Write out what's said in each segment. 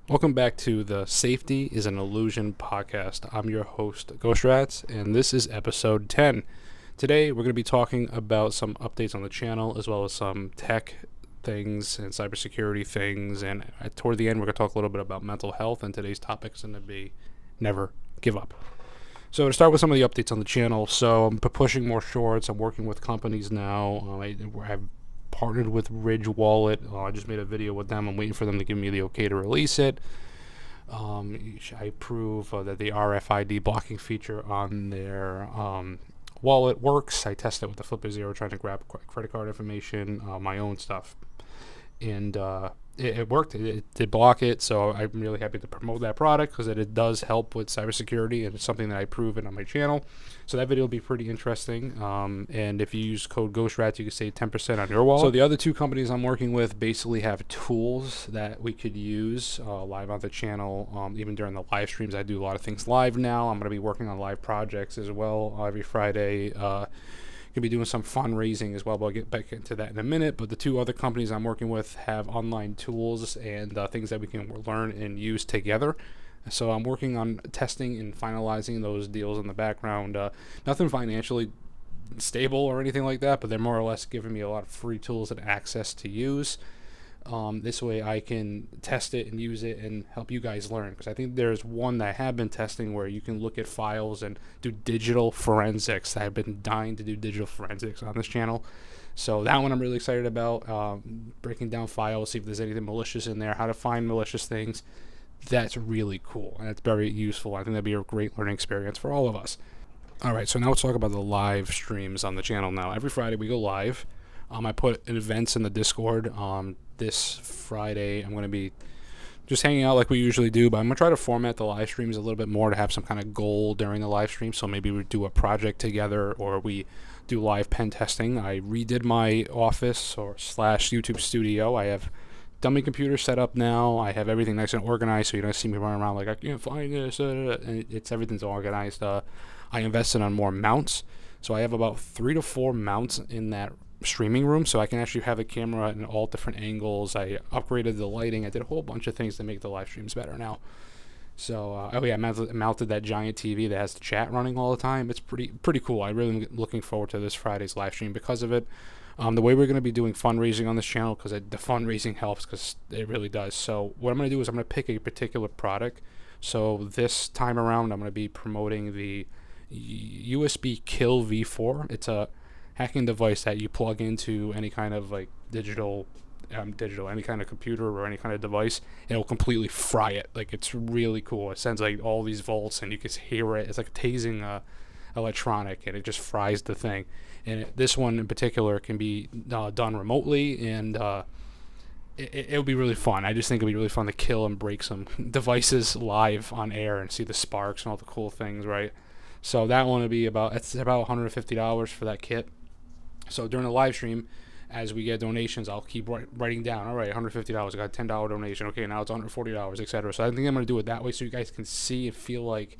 Welcome back to the Safety is an Illusion podcast. I'm your host, Ghost Rats, and this is episode 10. Today, we're going to be talking about some updates on the channel, as well as some tech things and cybersecurity things. And toward the end, we're going to talk a little bit about mental health, and today's topic is going to be never give up. So to start with some of the updates on the channel, so I'm pushing more shorts. I'm working with companies now. I've partnered with Ridge Wallet. I just made a video with them. I'm waiting for them to give me the okay to release it. I prove that the RFID blocking feature on their wallet works. I tested it with the Flipper Zero, trying to grab credit card information, my own stuff, and it worked. It did block it, so I'm really happy to promote that product because it does help with cybersecurity, and it's something that I proven on my channel. So that video will be pretty interesting. And if you use code GHOSTRATS, you can save 10% on your wallet. So the other two companies I'm working with basically have tools that we could use live on the channel. Even during the live streams, I do a lot of things live now. I'm going to be working on live projects as well every Friday. Going to be doing some fundraising as well, but I'll get back into that in a minute. But the two other companies I'm working with have online tools and things that we can learn and use together. So I'm working on testing and finalizing those deals in the background. Nothing financially stable or anything like that, but they're more or less giving me a lot of free tools and access to use. This way I can test it and use it and help you guys learn, because I think there's one that I have been testing where you can look at files and do digital forensics. I've been dying to do digital forensics on this channel, so that one I'm really excited about. Breaking down files, see if there's anything malicious in there, how to find malicious things. That's really cool and it's very useful. I think that'd be a great learning experience for all of us. Alright, so now let's talk about the live streams on the channel. Now every Friday we go live. I put events in the Discord. This Friday I'm going to be just hanging out like we usually do, but I'm going to try to format the live streams a little bit more to have some kind of goal during the live stream. So maybe we do a project together, or we do live pen testing. I redid my office or slash YouTube studio. I have dummy computer set up now. I have everything nice and organized, so you don't see me running around like I can't find this. And everything's organized. I invested on more mounts, so I have about 3 to 4 mounts in that streaming room, so I can actually have a camera in all different angles. I upgraded the lighting. I did a whole bunch of things to make the live streams better now. So I mounted that giant TV that has the chat running all the time. It's pretty cool. I really am looking forward to this Friday's live stream because of it. The way we're going to be doing fundraising on this channel, because the fundraising helps, because it really does. So what I'm going to do is I'm going to pick a particular product. So this time around I'm going to be promoting the USB Kill V4. It's a hacking device that you plug into any kind of like digital, any kind of computer or any kind of device. It'll completely fry it. Like, it's really cool. It sends like all these volts and you can hear it. It's like tasing electronic, and it just fries the thing. And this one in particular can be done remotely, and it'll be really fun. I just think it'll be really fun to kill and break some devices live on air and see the sparks and all the cool things, right? So that one will be about $150 for that kit. So during the live stream, as we get donations, I'll keep writing down, all right, $150, I got a $10 donation, okay, now it's $140, etc. So I think I'm going to do it that way so you guys can see and feel like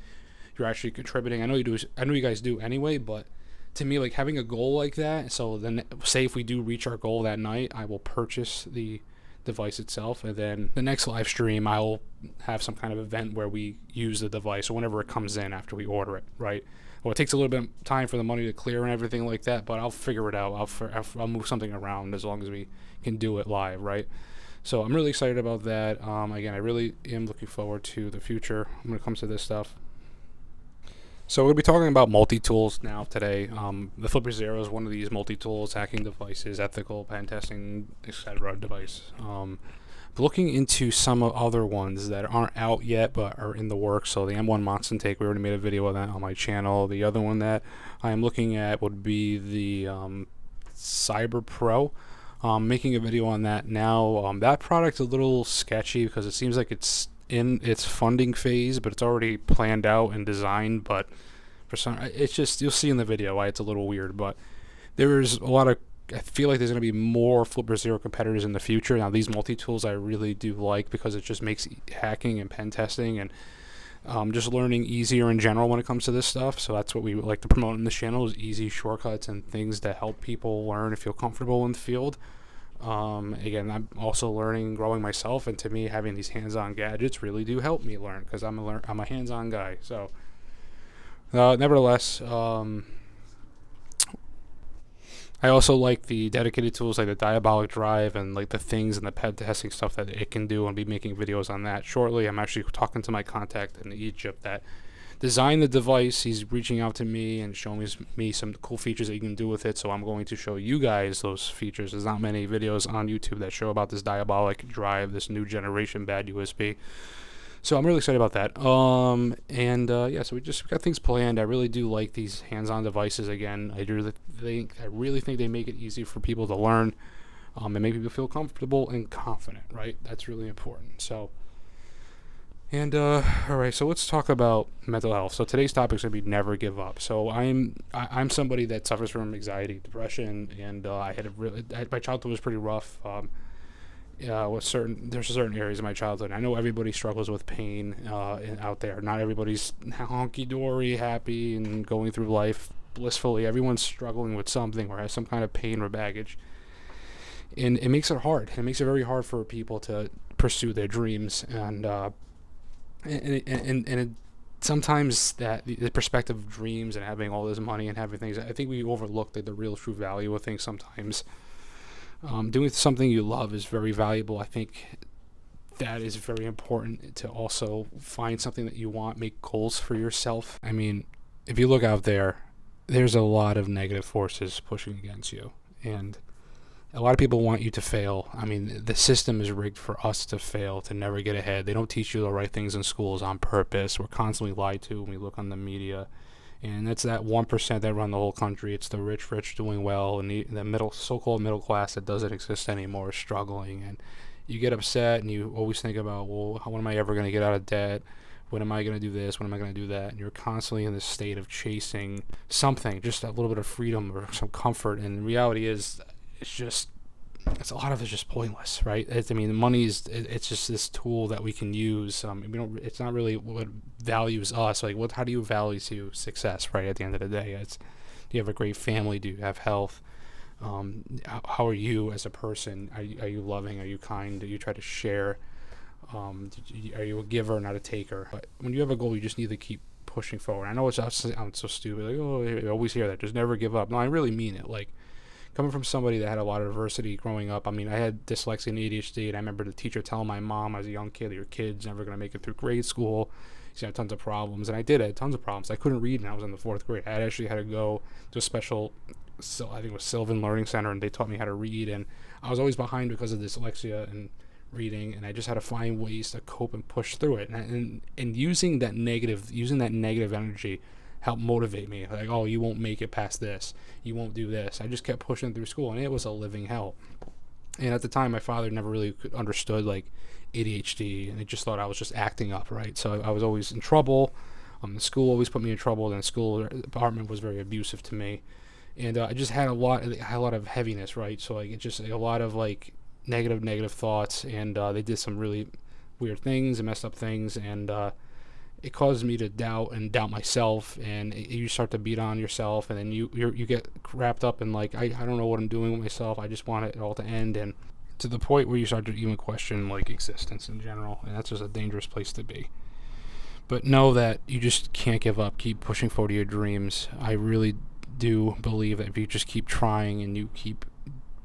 you're actually contributing. I know you guys do anyway, but to me, like, having a goal like that, so then say if we do reach our goal that night, I will purchase the device itself, and then the next live stream I'll have some kind of event where we use the device, or whenever it comes in after we order it, right? Well, it takes a little bit of time for the money to clear and everything like that, but I'll figure it out. I'll move something around as long as we can do it live, right? So I'm really excited about that. Again, I really am looking forward to the future when it comes to this stuff. So we'll be talking about multi-tools now today. The Flipper Zero is one of these multi-tools, hacking devices, ethical pen testing, etc. device. Looking into some other ones that aren't out yet but are in the works. So the M1 Monson Take, we already made a video of that on my channel. The other one that I am looking at would be the Cyber Pro. Making a video on that now. That product's a little sketchy because it seems like it's in its funding phase, but it's already planned out and designed. But for some, it's just, you'll see in the video why it's a little weird. But there's a lot of, I feel like there's going to be more Flipper Zero competitors in the future. Now, these multi-tools I really do like because it just makes hacking and pen testing and just learning easier in general when it comes to this stuff. So that's what we like to promote in this channel, is easy shortcuts and things that help people learn and feel comfortable in the field. Again, I'm also learning and growing myself, and to me, having these hands-on gadgets really do help me learn because I'm a hands-on guy. So, nevertheless, I also like the dedicated tools like the Diabolic Drive and like the things and the pen testing stuff that it can do. I'll be making videos on that shortly. I'm actually talking to my contact in Egypt that designed the device. He's reaching out to me and showing me some cool features that you can do with it. So I'm going to show you guys those features. There's not many videos on YouTube that show about this Diabolic Drive, this new generation bad USB. So I'm really excited about that. Yeah, so we just got things planned. I really do like these hands-on devices again. I really think they make it easy for people to learn, and make people feel comfortable and confident. Right, that's really important. So, all right, so let's talk about mental health. So today's topic is gonna be never give up. So I'm somebody that suffers from anxiety, depression, and my childhood was pretty rough. There's certain areas of my childhood. I know everybody struggles with pain out there. Not everybody's honky dory, happy, and going through life blissfully. Everyone's struggling with something or has some kind of pain or baggage, and it makes it hard. It makes it very hard for people to pursue their dreams, sometimes that the perspective of dreams and having all this money and having things. I think we overlook the real true value of things sometimes. Doing something you love is very valuable. I think that is very important to also find something that you want, make goals for yourself. I mean, if you look out there, there's a lot of negative forces pushing against you. And a lot of people want you to fail. I mean, the system is rigged for us to fail, to never get ahead. They don't teach you the right things in schools on purpose. We're constantly lied to when we look on the media. And it's that 1% that run the whole country. It's the rich doing well, and the so-called middle class that doesn't exist anymore is struggling. And you get upset, and you always think about, well, when am I ever going to get out of debt? When am I going to do this? When am I going to do that? And you're constantly in this state of chasing something, just a little bit of freedom or some comfort. And the reality is, it's a lot of it's just pointless, right? Money it's just this tool that we can use. It's not really what values us. Like, how do you value success, right? At the end of the day, do you have a great family? Do you have health? How are you as a person? Are you loving? Are you kind? Do you try to share? Are you a giver, not a taker? But when you have a goal, you just need to keep pushing forward. I know it sounds so stupid. Like, oh, I always hear that. Just never give up. No, I really mean it. Like, coming from somebody that had a lot of adversity growing up. I mean, I had dyslexia and ADHD, and I remember the teacher telling my mom as a young kid, your kid's never going to make it through grade school. He's going to have tons of problems. And I had tons of problems. I couldn't read when I was in the fourth grade. I actually had to go to a special, I think it was Sylvan Learning Center, and they taught me how to read. And I was always behind because of dyslexia and reading, and I just had to find ways to cope and push through it. And using that negative energy helped motivate me. Like, oh, you won't make it past this. You won't do this. I just kept pushing through school, and it was a living hell. And at the time, my father never really understood like ADHD, and he just thought I was just acting up, right? So I was always in trouble. The school always put me in trouble, and the school department was very abusive to me. And I just had a lot of heaviness, right? So like, it just a lot of like negative thoughts, and they did some really weird things and messed up things, and it caused me to doubt myself, and you start to beat on yourself, and then you get wrapped up in like, I don't know what I'm doing with myself. I just want it all to end, and to the point where you start to even question like existence in general, and that's just a dangerous place to be. But know that you just can't give up. Keep pushing forward to your dreams. I really do believe that if you just keep trying and you keep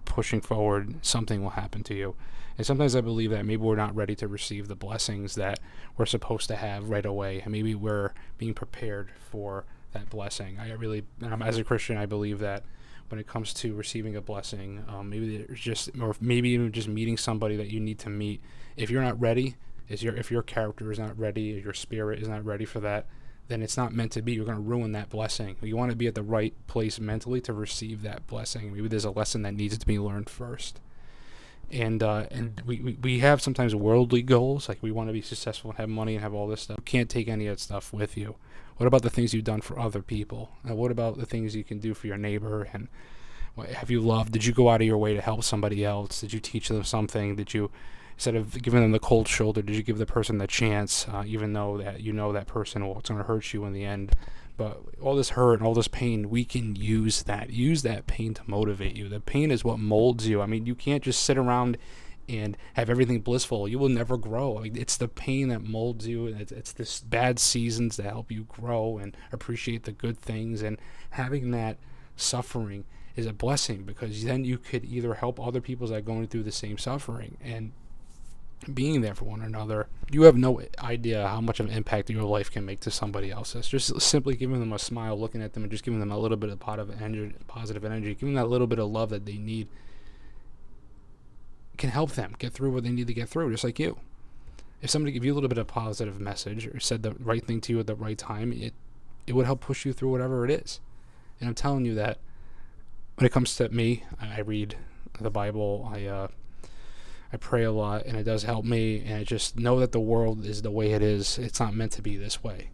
pushing forward, something will happen to you. And sometimes I believe that maybe we're not ready to receive the blessings that we're supposed to have right away, and maybe we're being prepared for that blessing. As a Christian, I believe that when it comes to receiving a blessing, maybe even just meeting somebody that you need to meet. If you're not ready, if your character is not ready, if your spirit is not ready for that, then it's not meant to be. You're going to ruin that blessing. You want to be at the right place mentally to receive that blessing. Maybe there's a lesson that needs to be learned first. And we have sometimes worldly goals, like we want to be successful and have money and have all this stuff. You can't take any of that stuff with you. What about the things you've done for other people? And what about the things you can do for your neighbor? And what have you loved? Did you go out of your way to help somebody else? Did you teach them something? Instead of giving them the cold shoulder, did you give the person the chance, even though that you know that person, well, it's going to hurt you in the end? But all this hurt and all this pain, we can use that. Use that pain to motivate you. The pain is what molds you. I mean, you can't just sit around and have everything blissful. You will never grow. Like, it's the pain that molds you. It's this bad seasons that help you grow and appreciate the good things. And having that suffering is a blessing, because then you could either help other people that are going through the same suffering and being there for one another. You have no idea how much of an impact your life can make to somebody else's. Just simply giving them a smile, looking at them, and just giving them a little bit of positive energy, giving them that little bit of love that they need, can help them get through what they need to get through, just like you. If somebody gave you a little bit of positive message or said the right thing to you at the right time, it would help push you through whatever it is. And I'm telling you that when it comes to me, I read the Bible, I pray a lot, and it does help me. And I just know that the world is the way it is. It's not meant to be this way.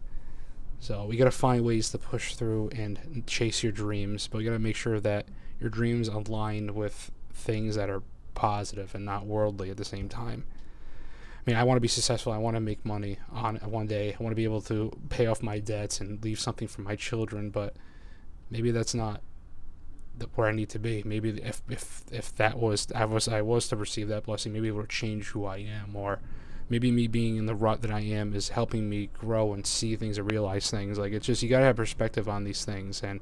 So we got to find ways to push through and chase your dreams, but you got to make sure that your dreams align with things that are positive and not worldly at the same time. I mean, I want to be successful. I want to make money on one day. I want to be able to pay off my debts and leave something for my children, but maybe that's not where I need to be. Maybe if that was I was to receive that blessing, maybe it would change who I am, or maybe me being in the rut that I am is helping me grow and see things and realize things. Like, it's just, you gotta have perspective on these things, and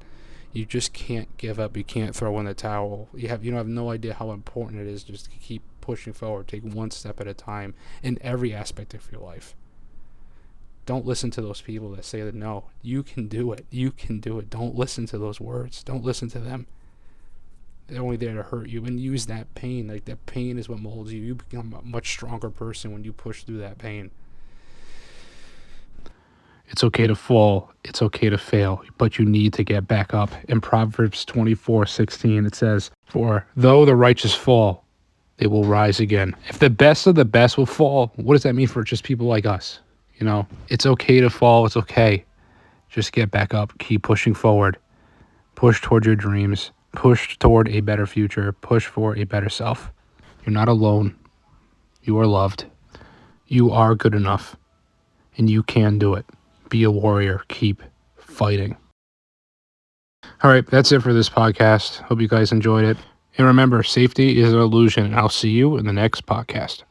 you just can't give up. You can't throw in the towel. You have no idea how important it is just to keep pushing forward. Take one step at a time in every aspect of your life. Don't listen to those people that say that no, you can do it. You can do it. Don't listen to those words. Don't listen to them. They're only there to hurt you, and use that pain. Like, that pain is what molds you. You become a much stronger person when you push through that pain. It's okay to fall. It's okay to fail, but you need to get back up. In Proverbs 24:16, it says, "For though the righteous fall, they will rise again." If the best of the best will fall, what does that mean for just people like us? It's okay to fall. It's okay. Just get back up. Keep pushing forward. Push toward your dreams. Push toward a better future. Push for a better self. You're not alone. You are loved. You are good enough. And you can do it. Be a warrior. Keep fighting. All right, that's it for this podcast. Hope you guys enjoyed it. And remember, safety is an illusion. And I'll see you in the next podcast.